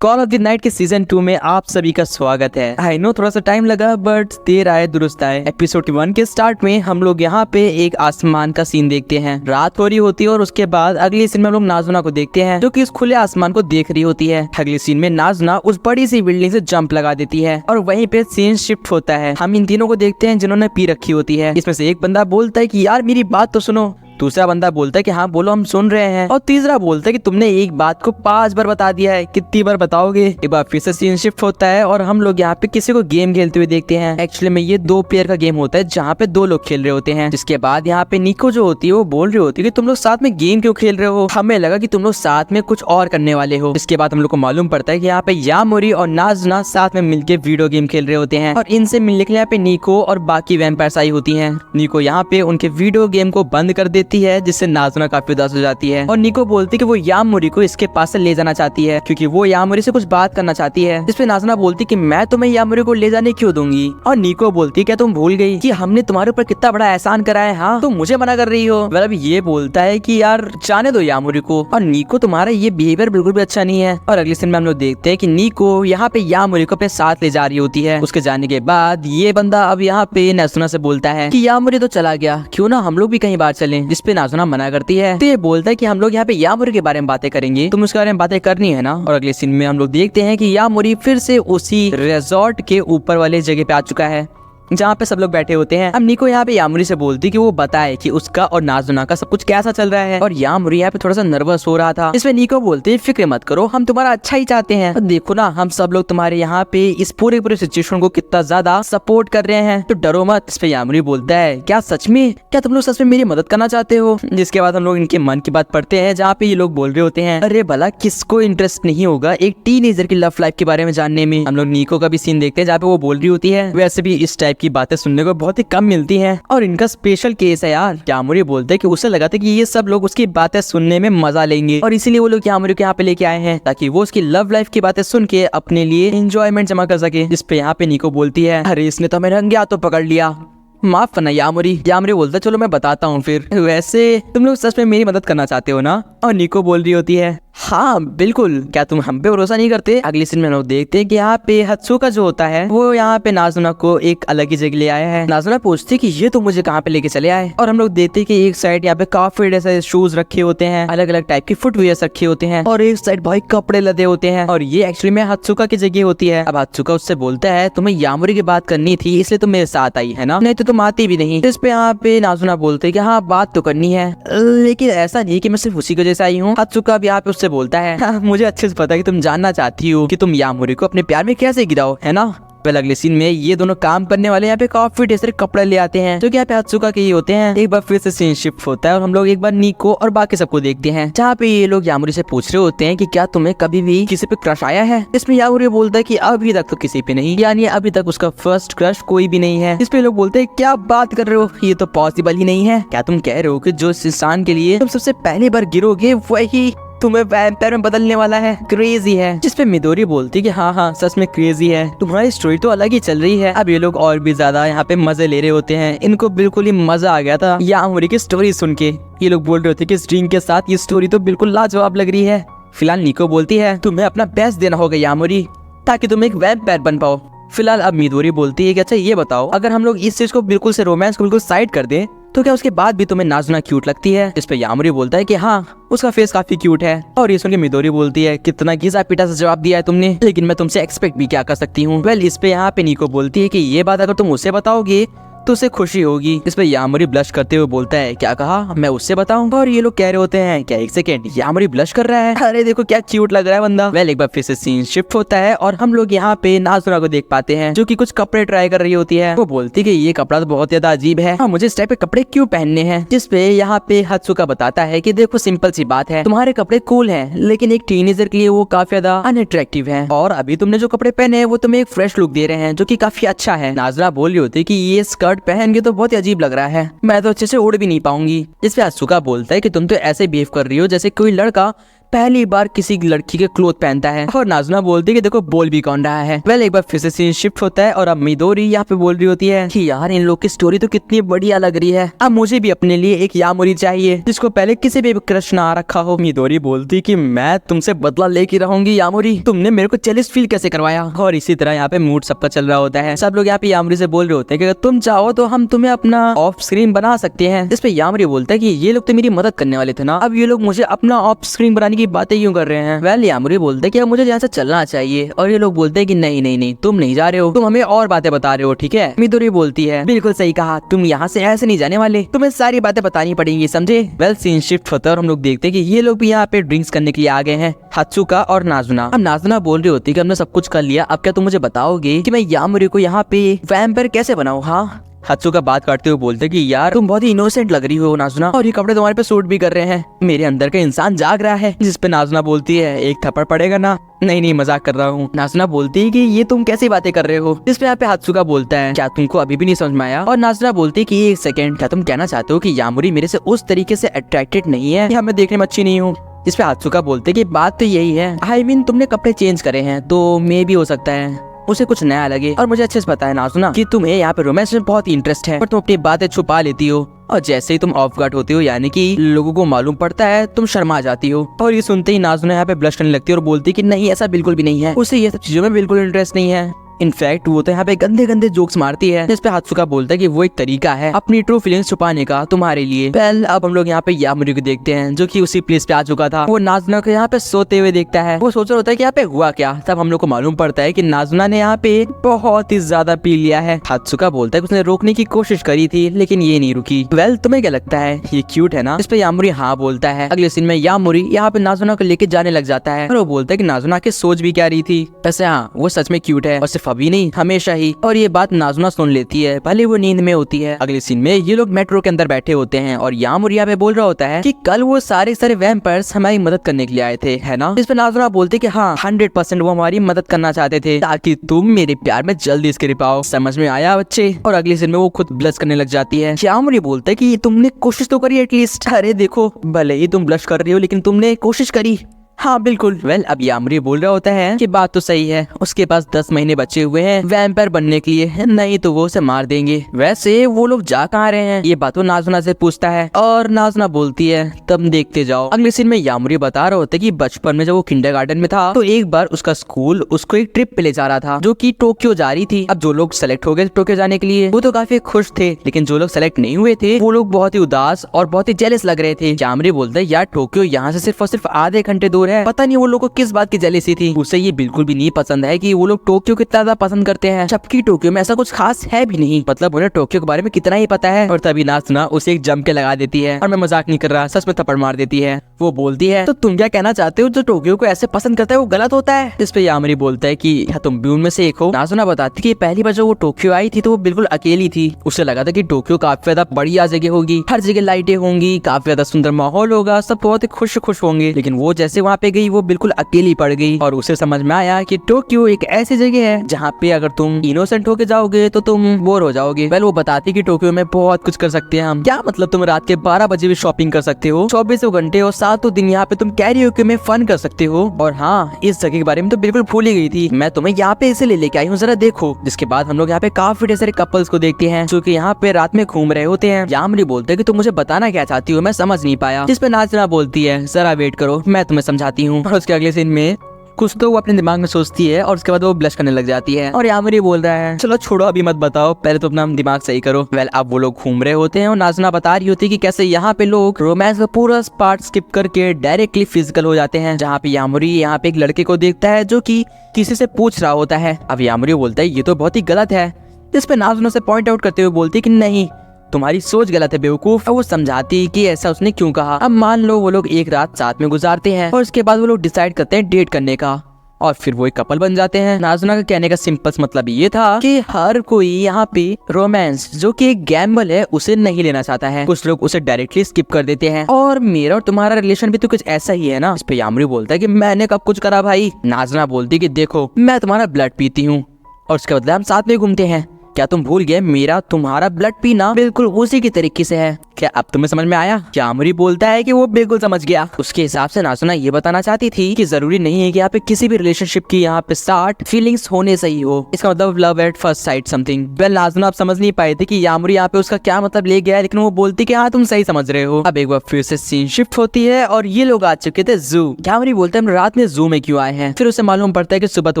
Call of the night के season 2 में आप सभी का स्वागत है। आई नो थोड़ा सा टाइम लगा बट देर आए दुरुस्त आए। एपिसोड 1 के स्टार्ट में हम लोग यहाँ पे एक आसमान का सीन देखते हैं। रात हो रही होती है और उसके बाद अगले सीन में हम लोग नाज़ुना को देखते हैं जो कि इस खुले आसमान को देख रही होती है। अगले सीन में नाज़ुना उस बड़ी सी बिल्डिंग से जंप लगा देती है और वहीं पे सीन शिफ्ट होता है। हम इन तीनों को देखते हैं जिन्होंने पी रखी होती है। इसमें से एक बंदा बोलता है कि यार मेरी बात तो सुनो। दूसरा बंदा बोलता है कि हाँ बोलो हम सुन रहे हैं। और तीसरा बोलता है कि तुमने एक बात को 5 बार बता दिया है, कितनी बार बताओगे। एक बार फिर से सीन शिफ्ट होता है और हम लोग यहाँ पे किसी को गेम खेलते हुए देखते हैं। एक्चुअली में ये 2 प्लेयर का गेम होता है जहाँ पे 2 लोग खेल रहे होते हैं। जिसके बाद यहाँ पे निको जो होती है वो बोल रही होती है कि तुम लोग साथ में गेम क्यों खेल रहे हो, हमें लगा कि तुम लोग साथ में कुछ और करने वाले हो। इसके बाद हम लोग को मालूम पड़ता है कि यहाँ पे यामोरी और नाज़ुना साथ में मिलकर वीडियो गेम खेल रहे होते हैं और इनसे मिलने के लिए यहाँ पे निको और बाकी वैम्पायर्स आई होती है। निको यहाँ पे उनके वीडियो गेम को बंद कर देती है जिससे नाज़ुना काफी उदास हो जाती है और निको बोलती है कि वो यामोरी को इसके पास से ले जाना चाहती है क्योंकि वो यामोरी से कुछ बात करना चाहती है। जिसपे नाज़ुना बोलती कि मैं तुम्हें यामोरी को ले जाने क्यों दूंगी। और निको बोलती क्या तुम भूल गई कि हमने तुम्हारे ऊपर कितना बड़ा एहसान करा है, हाँ तुम मुझे मना कर रही हो। मतलब ये बोलता है कि यार जाने दो यामोरी को। और निको तुम्हारा ये बिहेवियर बिल्कुल भी अच्छा नहीं है। और अगले सीन में हम लोग देखते हैं कि निको यहाँ पे यामोरी को अपने साथ ले जा रही होती है। उसके जाने के बाद ये बंदा अब यहाँ पे नाज़ुना से बोलता है कि यामोरी तो चला गया, क्यों ना हम लोग भी कहीं बाहर चलें। जिसपे नाज़ुना मना करती है तो ये बोलता है कि हम लोग यहाँ पे यामोरी के बारे में बातें करेंगे, तुम उसके बारे में बातें करनी है ना। और अगले सीन में हम लोग देखते हैं कि यामोरी फिर से उसी रिजॉर्ट के ऊपर वाले जगह पे आ चुका है जहाँ पे सब लोग बैठे होते हैं। अब निको यहाँ पे यामोरी से बोलती कि वो बताए कि उसका और नाज़ुना का सब कुछ कैसा चल रहा है। और यामोरी यहाँ पे थोड़ा सा नर्वस हो रहा था। इसमें निको बोलते हैं फिक्र मत करो, हम तुम्हारा अच्छा ही चाहते हैं। और देखो ना हम सब लोग तुम्हारे यहाँ पे इस पूरे सिचुएशन को कितना ज्यादा सपोर्ट कर रहे हैं, तो डरो मत। इस पे यामोरी बोलता है क्या सच में, क्या तुम लोग सच में मेरी मदद करना चाहते हो। जिसके बाद हम लोग इनके मन की बात पढ़ते हैं जहाँ पे ये लोग बोल रहे होते हैं अरे भला किसको इंटरेस्ट नहीं होगा एक टीनेजर की लव लाइफ के बारे में जानने में। हम लोग निको का भी सीन देखते हैं जहाँ पे वो बोल रही होती है वैसे भी इस टाइप की बातें सुनने को बहुत ही कम मिलती हैं और इनका स्पेशल केस है यार। यामोरी बोलते हैं कि उसे लगा था कि ये सब लोग उसकी बातें सुनने में मजा लेंगे और इसीलिए वो लोग यामोरी को यहाँ पे लेके आए हैं ताकि वो उसकी लव लाइफ की बातें सुन के अपने लिए एंजॉयमेंट जमा कर सके। जिसपे यहाँ पे निको बोलती है अरे इसने तो हमें रंगे हाथों पकड़ लिया, माफ करना यामोरी। यामोरी बोलता चलो मैं बताता हूँ फिर, वैसे तुम लोग सच में मेरी मदद करना चाहते हो ना। और निको बोल रही होती है हाँ बिल्कुल, क्या तुम हम पे भरोसा नहीं करते। अगले सीन में लोग देखते हैं कि यहाँ पे हत्सुका जो होता है वो यहाँ पे नाज़ुना को एक अलग ही जगह ले आया है। नाज़ुना पूछती है कि ये तो मुझे कहाँ पे लेके चले आए। और हम लोग देखते हैं कि एक साइड यहाँ पे काफी ऐसे शूज रखे होते हैं, अलग अलग टाइप के फुटवियर रखे होते हैं और एक साइड भाई कपड़े लदे होते हैं और ये एक्चुअली में हत्सुका की जगह होती है। अब हत्सुका उससे बोलता है तुम्हें यामोरी की बात करनी थी इसलिए तुम मेरे साथ आई है ना, नहीं तो तुम आती भी नहीं। इस पे यहाँ पे नाज़ुना बोलते है कि हाँ बात तो करनी है लेकिन ऐसा नहीं कि मैं सिर्फ उसी की वजह से आई हूँ। हत्सुका भी यहाँ पे उससे बोलता है मुझे अच्छे से पता है कि तुम जानना चाहती हो कि तुम यामोरी को अपने प्यार में कैसे गिराओ, है ना। पहले अगले सीन में ये दोनों काम करने वाले यहाँ पे काफी ढेर सारे कपड़े ले आते हैं जो कि यहाँ पे हत्सुका के ही होते हैं। एक बार फिर से सीन शिफ्ट होता है और हम लोग एक बार निको और बाकी सबको देखते हैं जहाँ पे ये लोग यामोरी से पूछ रहे होते हैं कि क्या तुम्हें कभी भी किसी पे क्रश आया है। इसमें यामोरी बोलता है कि अभी तक तो किसी पे नहीं, यानी अभी तक उसका फर्स्ट क्रश कोई भी नहीं है। इस पे लोग बोलते हैं क्या बात कर रहे हो, ये तो पॉसिबल ही नहीं है। क्या तुम कह रहे हो कि जो इंसान के लिए तुम सबसे पहली बार गिरोगे वही तुम्हें वैम्पायर में बदलने वाला है, क्रेजी है। जिसपे मिदोरी बोलती कि हाँ सच में क्रेजी है, तुम्हारी स्टोरी तो अलग ही चल रही है। अब ये लोग और भी ज्यादा यहाँ पे मजे ले रहे होते हैं, इनको बिल्कुल ही मजा आ गया था यामोरी की स्टोरी सुन के। ये लोग बोल रहे होते कि इस ड्रिंक के साथ ये स्टोरी तो बिल्कुल लाजवाब लग रही है। फिलहाल निको बोलती है तुम्हें अपना बेस्ट देना होगा यामोरी ताकि तुम एक वैम्पायर बन पाओ। फिलहाल अब मिदोरी बोलती है कि अच्छा ये बताओ अगर हम लोग इस चीज को बिल्कुल से रोमांस को बिल्कुल साइड कर दें तो क्या उसके बाद भी तुम्हें नाज़ुना क्यूट लगती है। इस पे यामोरी बोलता है कि हाँ उसका फेस काफी क्यूट है। और ये सुन के मिदोरी बोलती है कितना घिसा पीटा सा जवाब दिया है तुमने, लेकिन मैं तुमसे एक्सपेक्ट भी क्या कर सकती हूँ। वेल इस पे यहाँ पे निको बोलती है कि ये बात अगर तुम उसे बताओगे तो उसे खुशी होगी। इस पे यामोरी ब्लश करते हुए बोलता है क्या कहा, मैं उससे बताऊं। और ये लोग कह रहे होते हैं क्या एक सेकेंड यामोरी ब्लश कर रहा है, अरे देखो क्या क्यूट लग रहा है बंदा। वेल एक बार फिर से सीन शिफ्ट होता है और हम लोग यहाँ पे नाज़ुना को देख पाते हैं जो कि कुछ कपड़े ट्राई कर रही होती है। वो बोलती है ये कपड़ा तो बहुत ज्यादा अजीब है, हाँ मुझे इस टाइप के कपड़े क्यों पहनने हैं। जिसपे यहाँ पे हत्सुका बताता है कि देखो सिंपल सी बात है, तुम्हारे कपड़े कूल है लेकिन एक टीनेजर के लिए वो काफी ज्यादा अनअट्रैक्टिव है और अभी तुमने जो कपड़े पहने हैं वो तुम्हें एक फ्रेश लुक दे रहे हैं जो की काफी अच्छा है। नाज़ुना बोल रही होती है कि ये स्कर्ट पहन के तो बहुत अजीब लग रहा है, मैं तो अच्छे से उड़ भी नहीं पाऊंगी। जिसपे हत्सुका बोलता है कि तुम तो ऐसे बिहेव कर रही हो जैसे कोई लड़का पहली बार किसी लड़की के क्लोथ पहनता है और नाज़ुना बोलती है कि देखो बोल भी कौन रहा है। वेल एक बार फिर से सीन शिफ्ट होता है और अब मिदोरी यहाँ पे बोल रही होती है कि यार इन लोग की स्टोरी तो कितनी बढ़िया लग रही है, अब मुझे भी अपने लिए एक यामोरी चाहिए जिसको पहले किसी भी क्रश ना रखा हो। मिदोरी बोलती कि मैं तुमसे बदला लेके रहूंगी यामोरी, तुमने मेरे को जेलस फील कैसे करवाया। और इसी तरह यहाँ पे मूड सबका चल रहा होता है। सब लोग यहाँ पे यामोरी से बोल रहे होते हैं कि अगर तुम चाहो तो हम तुम्हें अपना ऑफ स्क्रीन बना सकते हैं। जिस पे यामोरी बोलता है कि ये लोग तो मेरी मदद करने वाले थे ना, अब ये लोग मुझे अपना ऑफ स्क्रीन बनाने की बातें क्यों कर रहे हैं। वेल यामोरी बोलते हैं कि अब मुझे यहाँ से चलना चाहिए और ये लोग बोलते हैं कि नहीं नहीं नहीं तुम नहीं जा रहे हो, तुम हमें और बातें बता रहे हो, ठीक है। मिदोरी बोलती है बिल्कुल सही कहा, तुम यहाँ से ऐसे नहीं जाने वाले, तुम्हें सारी बातें बतानी पड़ेंगी, समझे। वेल सीन शिफ्ट होता है और हम लोग देखते हैं कि ये लोग भी यहाँ पे ड्रिंक्स करने के लिए आ गए हैं, हात्सुका और नाज़ुना। अब नाज़ुना बोल रही होती है कि हमने सब कुछ कर लिया, अब क्या तुम मुझे बताओगे कि मैं यामोरी को यहाँ पे वैम्पायर कैसे बनाऊं। हाँ हात्सुका बात काटते हुए बोलते कि यार तुम बहुत ही इनोसेंट लग रही हो नाज़ुना, और ये कपड़े तुम्हारे पे सूट भी कर रहे हैं, मेरे अंदर का इंसान जाग रहा है। जिस पे नाज़ुना बोलती है एक थप्पड़ पड़ेगा ना। नहीं नहीं मजाक कर रहा हूँ। नाज़ुना बोलती है कि ये तुम कैसी बातें कर रहे हो। जिस पे यहाँ पे हात्सुका बोलता है क्या तुमको अभी भी नहीं समझ में आया। और नाज़ुना बोलती है कि एक सेकंड, क्या तुम कहना चाहते हो कि यामोरी मेरे से उस तरीके से अट्रैक्टेड नहीं है या मैं देखने में अच्छी नहीं हूँ। जिस पे हात्सुका बोलते कि बात तो यही है, आई मीन तुमने कपड़े चेंज करे हैं तो मे भी हो सकता है उसे कुछ नया लगे, और मुझे अच्छे से पता है नाज़ुना कि तुम्हें यहाँ पे रोमांस में बहुत ही इंटरेस्ट है, पर तुम अपनी बातें छुपा लेती हो और जैसे ही तुम ऑफ गार्ड होती हो यानी कि लोगों को मालूम पड़ता है तुम शर्मा जाती हो। और ये सुनते ही नाज़ुना यहाँ पे ब्लश करने लगती है और बोलती है कि नहीं ऐसा बिल्कुल भी नहीं है, उसे ये सब चीजों में बिल्कुल इंटरेस्ट नहीं है। इनफैक्ट वो तो यहाँ पे गंदे गंदे जोक्स मारती है। जिस पे हात्सुका बोलता है कि वो एक तरीका है अपनी ट्रू फीलिंग्स छुपाने का तुम्हारे लिए। वेल अब हम लोग यहाँ पे यामोरी को देखते हैं जो कि उसी प्लेस पे आ चुका था। वो नाज़ुना को यहाँ पे सोते हुए देखता है। वो सोच रहा होता है कि यहाँ पे हुआ क्या। तब हम लोग को मालूम पड़ता है कि नाज़ुना ने यहाँ पे बहुत ही ज्यादा पी लिया है। हात्सुका बोलता है कि उसने रोकने की कोशिश करी थी लेकिन ये नहीं रुकी। वेल तुम्हें क्या लगता है ये क्यूट है ना। इस पे यामोरी हाँ बोलता है। अगले सीन में यामोरी यहाँ पे नाज़ुना को लेके जाने लग जाता है और वो बोलता है कि नाज़ुना की सोच भी क्या रही थी। वैसे हाँ वो सच में क्यूट है और सिर्फ अभी नहीं हमेशा ही। और ये बात नाज़ुना सुन लेती है भले वो नींद में होती है। अगले सीन में ये लोग मेट्रो के अंदर बैठे होते हैं और यामोरी यहाँ पे बोल रहा होता है कि कल वो सारे वैम्पायर्स हमारी मदद करने के लिए आए थे, है ना। इस पे नाज़ुना बोलते कि हाँ 100% वो हमारी मदद करना चाहते थे ताकि तुम मेरे प्यार में जल्दी गिर पाओ। समझ में आया बच्चे। और अगले सीन में वो खुद ब्लश करने लग जाती है। यामोरी बोलता है कि तुमने कोशिश तो करी एटलीस्ट। अरे देखो भले ही तुम ब्लश कर रही हो लेकिन तुमने कोशिश करी। हाँ बिल्कुल। वेल अब यामोरी बोल रहा होता है कि बात तो सही है, उसके पास 10 महीने बचे हुए हैं वैम्पायर बनने के लिए, नहीं तो वो उसे मार देंगे। वैसे वो लोग जा कहाँ रहे हैं ये बात वो नाज़ुना से पूछता है और नाज़ुना बोलती है तुम देखते जाओ। अगले सीन में यामोरी बता रहा होता है कि बचपन में जब वो किंडरगार्टन में था तो एक बार उसका स्कूल उसको एक ट्रिप पे ले जा रहा था जो कि टोक्यो जा रही थी। अब जो लोग सेलेक्ट हो गए टोक्यो जाने के लिए वो तो काफी खुश थे, लेकिन जो लोग सेलेक्ट नहीं हुए थे वो लोग बहुत ही उदास और बहुत ही जेलस लग रहे थे। यामोरी बोलता है यार टोक्यो यहाँ से सिर्फ और सिर्फ आधे घंटे दूर है, पता नहीं वो लोगों को किस बात की जेलसी थी। उसे ये बिल्कुल भी नहीं पसंद है कि वो लोग टोक्यो कितना ज्यादा पसंद करते हैं, जबकि टोक्यो में ऐसा कुछ खास है भी नहीं। मतलब उन्हें टोक्यो के बारे में कितना ही पता है। और तभी नाज़ुना उसे एक जम के लगा देती है और मैं मजाक नहीं कर रहा, सच में थप्पड़ मार देती है। वो बोलती है तो तुम क्या कहना चाहते हो जो टोक्यो को ऐसे पसंद करता है वो गलत होता है। इस पे यामोरी बोलता है कि क्या तुम भी उनमें से एक हो। नाज़ुना बताती कि पहली बार जब वो टोक्यो आई थी तो वो बिल्कुल अकेली थी। उसे लगा था कि टोक्यो काफी ज्यादा बढ़िया जगह होगी, हर जगह लाइटें होंगी, काफी ज्यादा सुंदर माहौल होगा, सब बहुत ही खुश होंगे। लेकिन वो जैसे वहाँ पे गई वो बिल्कुल अकेली पड़ गई और उसे समझ में आया कि टोक्यो एक ऐसी जगह है जहाँ पे अगर तुम इनोसेंट होके जाओगे तो तुम बोर हो जाओगे। वेल वो बताती कि टोक्यो में बहुत कुछ कर सकते हैं हम। क्या मतलब तुम रात के 12 बजे भी शॉपिंग कर सकते हो, 24 घंटे और 7 दिन यहाँ पे तुम कैरियोके में फन कर सकते हो। और हाँ इस जगह के बारे में तो बिल्कुल भूल ही गई थी, मैं तुम्हें यहाँ पे इसे लेके आई हूँ, जरा देखो। जिसके बाद हम लोग यहाँ पे काफी ढेर सारे कपल्स को देखते हैं जो कि यहाँ पे रात में घूम रहे होते हैं। यामोरी बोलते हैं कि तुम मुझे बताना क्या चाहती हो, मैं समझ नहीं पाया। जिस पे नाज़ुना बोलती है जरा वेट करो मैं तुम्हें समझाती हूँ। और उसके अगले सीन में कुछ तो वो अपने दिमाग में सोचती है और उसके बाद वो ब्लश करने लग जाती है। और यामोरी बोल रहा है चलो छोड़ो अभी मत बताओ, पहले तो अपना दिमाग सही करो। वेल अब वो लोग घूम रहे होते हैं और नाज़ुना बता रही होती है कि कैसे यहाँ पे लोग रोमांस का पूरा पार्ट स्किप करके डायरेक्टली फिजिकल हो जाते हैं। जहाँ पे यामोरी यहाँ पे एक लड़के को देखता है जो कि किसी से पूछ रहा होता है। अब यामोरी बोलता है ये तो बहुत ही गलत है। इस पे नाज़ुना से पॉइंट आउट करते हुए बोलती है कि नहीं तुम्हारी सोच गलत है बेवकूफ। वो समझाती कि ऐसा उसने क्यों कहा। अब मान लो वो लोग एक रात साथ में गुजारते हैं और उसके बाद वो लोग डिसाइड करते हैं डेट करने का और फिर वो एक कपल बन जाते हैं। नाज़ुना का कहने का सिंपल मतलब ये था कि हर कोई यहाँ पे रोमांस जो कि एक गैम्बल है उसे नहीं लेना चाहता है। कुछ लोग उसे डायरेक्टली स्किप कर देते हैं और मेरा और तुम्हारा रिलेशन भी तो कुछ ऐसा ही है ना। इस पे यामोरी बोलता है कि मैंने कब कुछ करा भाई। नाज़ुना बोलती कि देखो मैं तुम्हारा ब्लड पीती हूँ और उसके बदले हम साथ में घूमते हैं, क्या तुम भूल गए मेरा तुम्हारा ब्लड पीना बिल्कुल उसी की तरीके से है। क्या अब तुम्हें समझ में आया? यामोरी बोलता है कि वो बिल्कुल समझ गया। उसके हिसाब से नाज़ुना ये बताना चाहती थी कि जरूरी नहीं है कि यहाँ पे किसी भी रिलेशनशिप की यहाँ पे स्टार्ट फीलिंग्स होने से ही हो। इसका मतलब love at first sight something. Well Nazuna अब समझ नहीं पाए थे कि यामोरी यहाँ पे उसका क्या मतलब ले गया, लेकिन वो बोलती कि हाँ तुम सही समझ रहे हो। अब एक बार फिर से सीन शिफ्ट होती है और ये लोग आ चुके थे जू। यामोरी बोलते हैं हम रात में जू में क्यों आए हैं। फिर उसे मालूम पड़ता है कि सुबह तो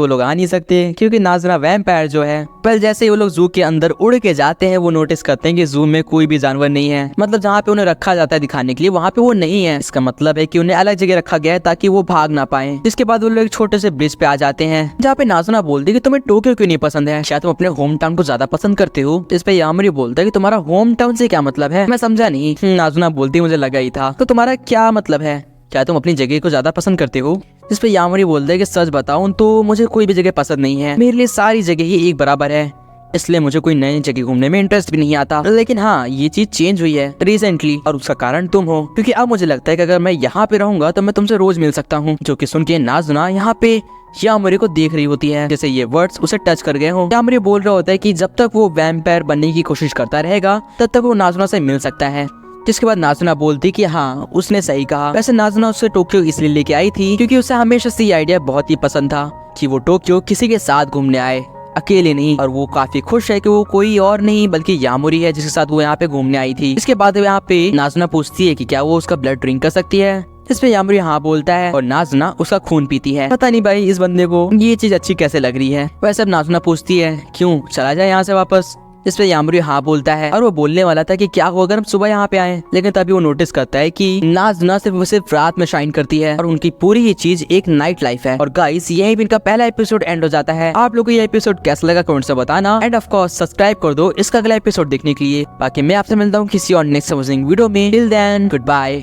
वो लोग आ नहीं सकते क्योंकि नाज़ुना वैम्पायर जो है। पर जैसे ही वो लोग जू के अंदर उड़ के जाते हैं वो नोटिस करते हैं कि जू में कोई भी जानवर नहीं है। मतलब जहाँ पे उन्हें रखा जाता है दिखाने के लिए वहाँ पे वो नहीं है। इसका मतलब है कि उन्हें अलग जगह रखा गया है ताकि वो भाग ना पाए। जिसके बाद वो लोग एक छोटे से ब्रिज पे आ जाते हैं जहाँ पे नाज़ुना बोलती है कि तुम्हें टोक्यो क्यों नहीं पसंद है, शायद तुम अपने होम टाउन को ज्यादा पसंद करते हो। इस पे यामोरी बोलता है कि तुम्हारा होम टाउन से क्या मतलब है, मैं समझा नहीं। नाज़ुना बोलती मुझे लगा ही था। तो तुम्हारा क्या मतलब है, क्या तुम अपनी जगह को ज्यादा पसंद करते हो? इस पे यामोरी बोलता है कि सच बताऊं तो मुझे कोई भी जगह पसंद नहीं है, मेरे लिए सारी जगह ही एक बराबर है, इसलिए मुझे कोई नई जगह घूमने में इंटरेस्ट भी नहीं आता। लेकिन हाँ ये चीज चेंज हुई है रिसेंटली और उसका कारण तुम हो, क्योंकि अब मुझे लगता है कि अगर मैं यहाँ पे रहूंगा तो मैं तुमसे रोज मिल सकता हूँ। जो कि सुन के नाज़ुना यहाँ पे यामोरी को देख रही होती है जैसे ये वर्ड्स उसे टच कर गए हो। यामोरी बोल रहा होता है कि जब तक वो वैम्पायर बनने की कोशिश करता रहेगा तब तक वो नाज़ुना से मिल सकता है। जिसके बाद नाज़ुना बोलती कि हाँ उसने सही कहा। वैसे नाज़ुना उससे टोक्यो इसलिए लेके आई थी क्योंकि उसे हमेशा से ये आइडिया बहुत ही पसंद था कि वो टोक्यो किसी के साथ घूमने आए, अकेले नहीं। और वो काफी खुश है कि वो कोई और नहीं बल्कि यामोरी है जिसके साथ वो यहाँ पे घूमने आई थी। इसके बाद यहाँ पे नाज़ुना पूछती है कि क्या वो उसका ब्लड ड्रिंक कर सकती है। इस पे यामोरी हाँ बोलता है और नाज़ुना उसका खून पीती है। पता नहीं भाई इस बंदे को ये चीज अच्छी कैसे लग रही है। वैसे अब नाज़ुना पूछती है क्यों चला जाए यहाँ से वापस। इस पे यामोरी हाँ बोलता है और वो बोलने वाला था कि क्या हो अगर हम सुबह यहाँ पे आए, लेकिन तभी वो नोटिस करता है कि नाज़ुना सिर्फ रात में शाइन करती है और उनकी पूरी ही चीज एक नाइट लाइफ है। और गाइस यही भी इनका पहला एपिसोड एंड हो जाता है। आप लोगों को ये एपिसोड कैसा लगा कमेंट से बताना एंड ऑफ कोर्स सब्सक्राइब कर दो इसका अगला एपिसोड देखने के लिए। बाकी मैं आपसे मिलता हूँ किसी और नेक्स्ट वीडियो में। Till then good bye.